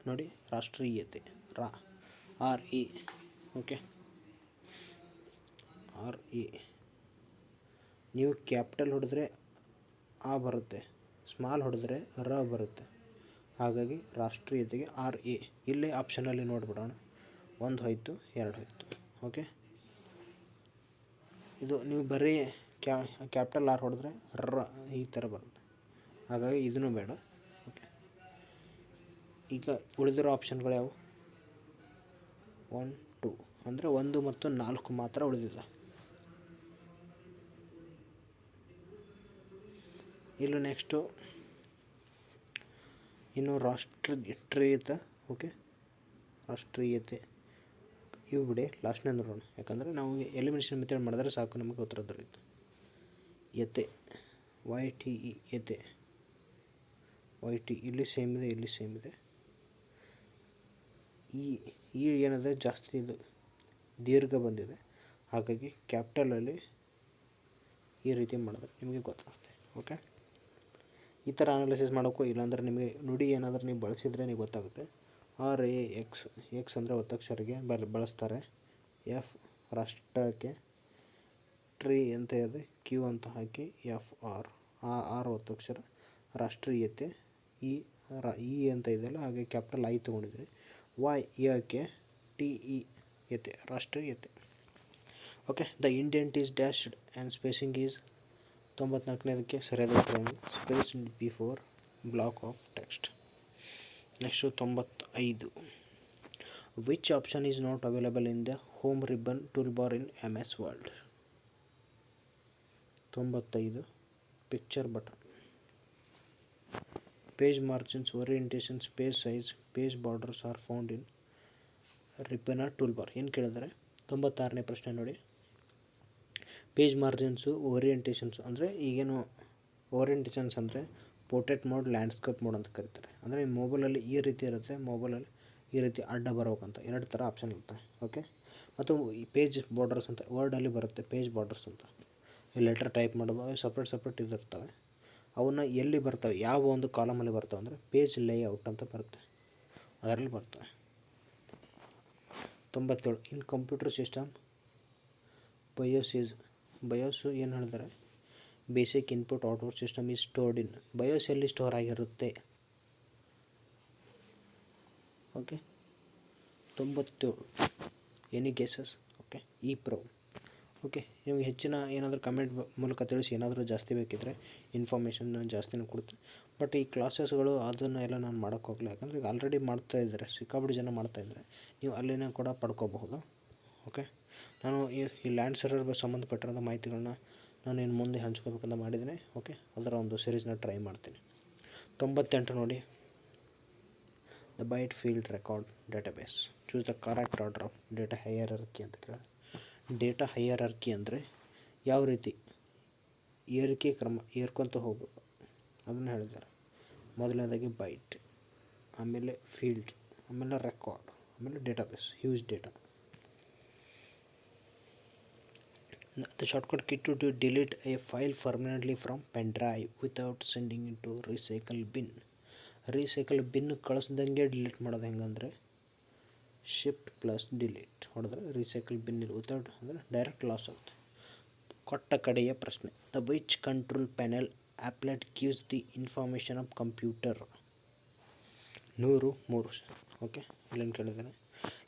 ನೋಡಿ, ರಾಷ್ಟ್ರೀಯತೆ RE, ಓಕೆ, RE ನೀವು ಕ್ಯಾಪಿಟಲ್ ಹೊಡೆದ್ರೆ ಆ ಬರುತ್ತೆ, ಸ್ಮಾಲ್ ಹೊಡೆದ್ರೆ ರ ಬರುತ್ತೆ. ಹಾಗಾಗಿ ರಾಷ್ಟ್ರೀಯತೆಗೆ RE. ಇಲ್ಲೇ ಆಪ್ಷನಲ್ಲಿ ನೋಡಿಬಿಡೋಣ, 1 ಹೋಯಿತು, 2 ಹೋಯಿತು. ಓಕೆ, ಇದು ನೀವು ಬರೀ ಕ್ಯಾಪಿಟಲ್ R ಹೊಡೆದ್ರೆ ರ ಈ ಥರ ಬರುತ್ತೆ, ಹಾಗಾಗಿ ಇದೂ ಬೇಡ. ಓಕೆ, ಈಗ ಉಳಿದಿರೋ ಆಪ್ಷನ್ಗಳು ಯಾವುವು? 1 2 ಅಂದರೆ 1 ಮತ್ತು 4 ಮಾತ್ರ ಉಳಿದಿದೆ. ಇಲ್ಲೂ ನೆಕ್ಸ್ಟು ಇನ್ನು ರಾಷ್ಟ್ರೀಯತೆ. ಓಕೆ, ರಾಷ್ಟ್ರೀಯತೆ ಇವು ಬಿಡಿ, ಲಾಸ್ಟ್ನೇ ನೋಡೋಣ, ಯಾಕಂದರೆ ನಾವು ಎಲಿಮಿನೇಷನ್ ಮೆಥಡ್ ಮಾಡಿದ್ರೆ ಸಾಕು, ನಮಗೆ ಉತ್ತರ ದೊರೆಯುತ್ತೆ. ಯತೆ YTE, ಯತೆ YT ಇಲ್ಲಿ ಸೇಮ್ ಇದೆ, ಇಲ್ಲಿ ಸೇಮ್ ಇದೆ. ಈ ಏನಿದೆ ಜಾಸ್ತಿ ಇದು ದೀರ್ಘ ಬಂದಿದೆ, ಹಾಗಾಗಿ ಕ್ಯಾಪಿಟಲಲ್ಲಿ ಈ ರೀತಿ ಮಾಡಿದ್ರೆ ನಿಮಗೆ ಗೊತ್ತಾಗುತ್ತೆ. ಓಕೆ, ಈ ಥರ ಅನಾಲಿಸಿಸ್ ಮಾಡೋಕ್ಕೂ, ಇಲ್ಲಾಂದರೆ ನಿಮಗೆ ನುಡಿ ಏನಾದರೂ ನೀವು ಬಳಸಿದರೆ ನೀವು ಗೊತ್ತಾಗುತ್ತೆ. RAX ಅಂದರೆ ಒತ್ತಕ್ಷರಿಗೆ ಬಳಸ್ತಾರೆ. F ರಾಷ್ಟ್ರಕ್ಕೆ, ಟ್ರೀ ಅಂತ ಇದೆ, Q ಅಂತ ಹಾಕಿ FR, R ಒತ್ತಕ್ಷರ, ರಾಷ್ಟ್ರೀಯತೆ, E ಅಂತ ಇದೆಯಲ್ಲ, ಹಾಗೆ ಕ್ಯಾಪಿಟಲ್ I ತೊಗೊಂಡಿದ್ದೀನಿ. Y ಯಕ್ಕೆ TE, ಯತೆ ರಾಷ್ಟ್ರೀಯತೆ. Okay, the indent is dashed and spacing is 94ನೇದಕ್ಕೆ ಸರಿಯಾದ ಉತ್ತರ space before block of text. Next 95, which option is not available in the home ribbon tool bar in MS world. 95 picture button, page margins, orientations, page size, page borders are found in ribbon tool bar. ಏನು ಕೇಳಿದರೆ 96ನೇ ಪ್ರಶ್ನೆ ನೋಡಿ, page ಮಾರ್ಜಿನ್ಸು, ಓರಿಯೆಂಟೇಷನ್ಸು ಅಂದರೆ ಈಗೇನು ಓರಿಯೆಂಟೇಷನ್ಸ್ ಅಂದರೆ portrait mode, landscape mode ಅಂತ ಕರೀತಾರೆ. ಅಂದರೆ ಮೊಬೈಲಲ್ಲಿ ಈ ರೀತಿ ಇರುತ್ತೆ, ಮೊಬೈಲಲ್ಲಿ ಈ ರೀತಿ ಅಡ್ಡ ಬರೋಕಂತ 2 ಥರ ಆಪ್ಷನ್ ಇರುತ್ತೆ. ಓಕೆ, ಮತ್ತು ಈ ಪೇಜ್ ಬಾರ್ಡರ್ಸ್ ಅಂತ ವರ್ಡಲ್ಲಿ ಬರುತ್ತೆ, ಪೇಜ್ ಬಾರ್ಡರ್ಸ್ ಅಂತ. ಲೆಟರ್ ಟೈಪ್ ಮಾಡೋದು ಸಪ್ರೇಟ್ ಇದಿರ್ತವೆ. ಅವನ್ನ ಎಲ್ಲಿ ಬರ್ತವೆ, ಯಾವ ಒಂದು ಕಾಲಮಲ್ಲಿ ಬರ್ತವೆ ಅಂದರೆ ಪೇಜ್ ಲೇಔಟ್ ಅಂತ ಬರುತ್ತೆ, ಅದರಲ್ಲಿ ಬರ್ತವೆ. 97, ಇನ್ ಕಂಪ್ಯೂಟರ್ ಸಿಸ್ಟಮ್ ಬಯೋಸು ಏನು ಹೇಳಿದ್ದಾರೆ, basic input output system is stored in. BIOS ಎಲ್ಲಿ ಸ್ಟೋರ್ ಆಗಿರುತ್ತೆ? Okay, 97 any guesses? Okay, EEPROM. Okay, ನಿಮಗೆ ಹೆಚ್ಚಿನ ಏನಾದರೂ ಕಮೆಂಟ್ ಮೂಲಕ ತಿಳಿಸಿ, ಏನಾದರೂ ಜಾಸ್ತಿ ಬೇಕಿದ್ದರೆ ಇನ್ಫಾರ್ಮೇಷನ್ ಜಾಸ್ತಿನೇ ಕೊಡ್ತೀನಿ. ಬಟ್ ಈ ಕ್ಲಾಸಸ್ಗಳು ಅದನ್ನು ಎಲ್ಲ ನಾನು ಮಾಡೋಕ್ಕೋಗಲ್ಲ, ಯಾಕಂದರೆ ಈಗ ಆಲ್ರೆಡಿ ಮಾಡ್ತಾಯಿದ್ದಾರೆ, ಸಿಕ್ಕಾಪಟ್ಟೆ ಜನ ಮಾಡ್ತಾಯಿದ್ದಾರೆ, ನೀವು ಅಲ್ಲಿನ ಕೂಡ ಪಡ್ಕೋಬಹುದು. ಓಕೆ, ನಾನು ಈ ಲ್ಯಾಂಡ್ ಸರ್ವರ್ ಸಂಬಂಧಪಟ್ಟಿರೋ ಮಾಹಿತಿಗಳನ್ನ ನಾನು ಇನ್ನು ಮುಂದೆ ಹಂಚ್ಕೋಬೇಕಂತ ಮಾಡಿದ್ದೀನಿ. ಓಕೆ, ಅದರ ಒಂದು ಸೀರೀಸ್ನ ಟ್ರೈ ಮಾಡ್ತೀನಿ. 98 ನೋಡಿ, the byte field record database, choose the correct order of data hierarchy ಅಂತ ಕೇಳಿ. ಡೇಟಾ ಹೈಯರಾರ್ಕಿ ಅಂದರೆ ಯಾವ ರೀತಿ ಏರಿಕೆ ಕ್ರಮ ಏರ್ಕೊತ ಹೋಗಬೇಕು ಅದನ್ನು ಹೇಳಿದ್ದಾರೆ. ಮೊದಲನೇದಾಗಿ ಬೈಟ್, ಆಮೇಲೆ ಫೀಲ್ಡ್, ಆಮೇಲೆ ರೆಕಾರ್ಡ್, ಆಮೇಲೆ database, huge data. The shortcut key to delete a file permanently from pen drive without sending it to recycle bin. Recycle bin ಕಳಿಸ್ದಂಗೆ ಡಿಲೀಟ್ ಮಾಡೋದು ಹೆಂಗಂದರೆ ಶಿಫ್ಟ್ ಪ್ಲಸ್ ಡಿಲೀಟ್ ಹೊಡೆದ್ರೆ ರೀಸೈಕಲ್ ಬಿನ್ ವಿತೌಟ್ ಅಂದರೆ direct loss ಆಗುತ್ತೆ. ಕೊಟ್ಟ ಕಡೆಯ ಪ್ರಶ್ನೆ, the which control panel applet gives the information of computer. 103. Okay, ಇಲ್ಲೇನು ಕೇಳಿದ್ದಾನೆ,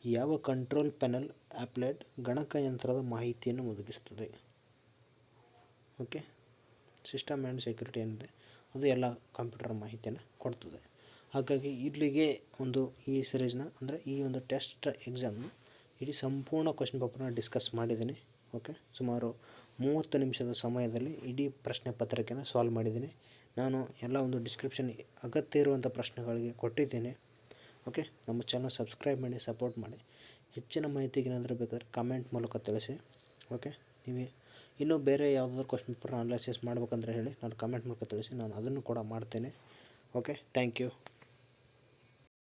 ಯಾವ ಕಂಟ್ರೋಲ್ ಪ್ಯಾನಲ್ ಅಪ್ಲೈಡ್ ಗಣಕಯಂತ್ರದ ಮಾಹಿತಿಯನ್ನು ಒದಗಿಸುತ್ತದೆ. ಓಕೆ, ಸಿಸ್ಟಮ್ ಆ್ಯಂಡ್ ಸೆಕ್ಯೂರಿಟಿ ಏನಿದೆ ಅದು ಎಲ್ಲ ಕಂಪ್ಯೂಟರ್ ಮಾಹಿತಿಯನ್ನು ಕೊಡ್ತದೆ. ಹಾಗಾಗಿ ಇಲ್ಲಿಗೆ ಒಂದು ಈ ಸಿರೀಸ್ನ ಅಂದರೆ ಈ ಒಂದು ಟೆಸ್ಟ್ ಎಕ್ಸಾಮ್ನ ಇಡೀ ಸಂಪೂರ್ಣ ಕ್ವೆಶ್ಚನ್ ಪೇಪರ್ನ ಡಿಸ್ಕಸ್ ಮಾಡಿದ್ದೀನಿ. ಓಕೆ, ಸುಮಾರು 30 ನಿಮಿಷದ ಸಮಯದಲ್ಲಿ ಇಡೀ ಪ್ರಶ್ನೆ ಪತ್ರಿಕೆನ ಸಾಲ್ವ್ ಮಾಡಿದ್ದೀನಿ. ನಾನು ಎಲ್ಲ ಒಂದು ಡಿಸ್ಕ್ರಿಪ್ಷನ್ ಅಗತ್ಯ ಇರುವಂಥ ಪ್ರಶ್ನೆಗಳಿಗೆ ಕೊಟ್ಟಿದ್ದೀನಿ. ಓಕೆ, ನಮ್ಮ ಚಾನಲ್ ಸಬ್ಸ್ಕ್ರೈಬ್ ಮಾಡಿ, ಸಪೋರ್ಟ್ ಮಾಡಿ. ಹೆಚ್ಚಿನ ಮಾಹಿತಿಗೆ ಏನಾದರೂ ಬೇಕಾದರೆ ಕಮೆಂಟ್ ಮೂಲಕ ತಿಳಿಸಿ. ಓಕೆ, ನೀವು ಇನ್ನೂ ಬೇರೆ ಯಾವುದಾದ್ರೂ ಕ್ವೆಶ್ಚನ್ ಪೇಪರ್ನ ಅನಾಲಿಸಿಸ್ ಮಾಡ್ಬೇಕಂದ್ರೆ ಹೇಳಿ, ನಾನು ಕಮೆಂಟ್ ಮೂಲಕ ತಿಳಿಸಿ, ನಾನು ಅದನ್ನು ಕೂಡ ಮಾಡ್ತೇನೆ. Okay, thank you.